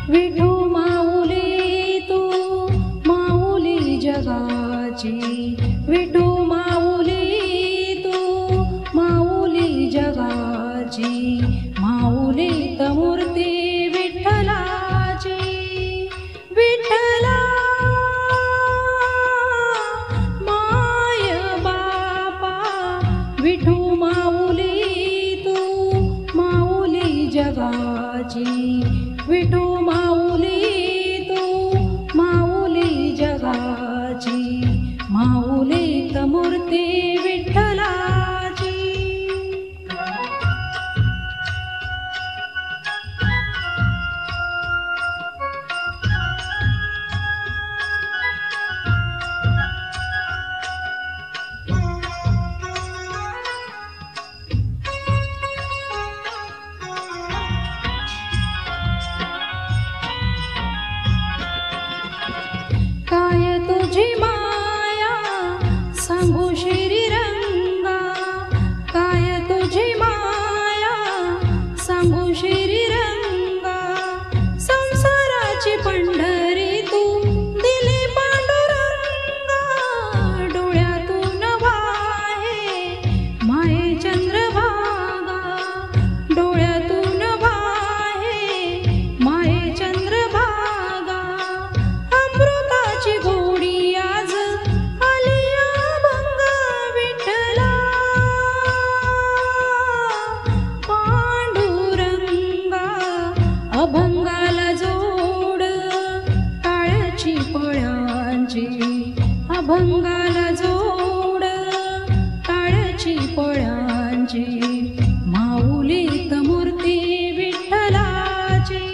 विठू माऊली तू माऊली जगाची, विठू माऊली तू माऊली जगाची, माऊली मूर्ती विठ्ठलाची. विठ्ठला माय बापा, विठू माऊली तू माऊली जगाची, विठू माऊली तू माऊली जगाची, माऊली मूर्ती विठ्ठलाची. काय तुझी माया सांगू श्रीरंगा, काय तुझी माया सांगू श्रीरंगा. संसाराची पंढरी तू दिली पांडुरंगा, डोळ्यातून वाहे माये चंद्रभागा, डोळ्यातून वाहे माये चंद्रभागा. अमृताची गोडी आज आली अभंग विठ्ठला, पांडुरंगा अभंगाला जोड टाळ्याची पळ्यांची, अभंगाला जोड टाळ्याची पळ्यांची, माऊली मूर्ती विठ्ठलाची.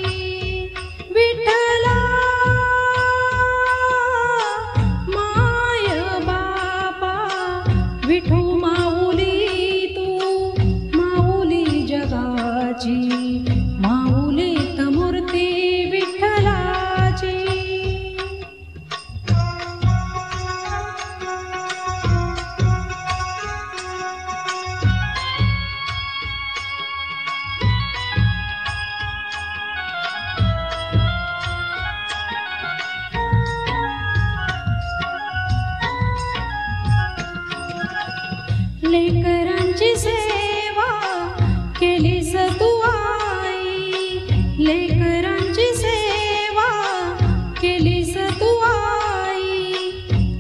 विठ्ठला माय बापा, विठू माऊली तू माऊली जगाची, माऊली मूर्ती विठ्ठलाची. लेकरांची सेवा केलीस तू आई, लेकरांची सेवा केलीस तू आई.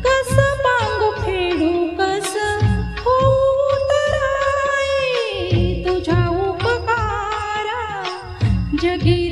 कस पांगू फेडू कस होऊ तराई, तुझ्या उपकारा जगी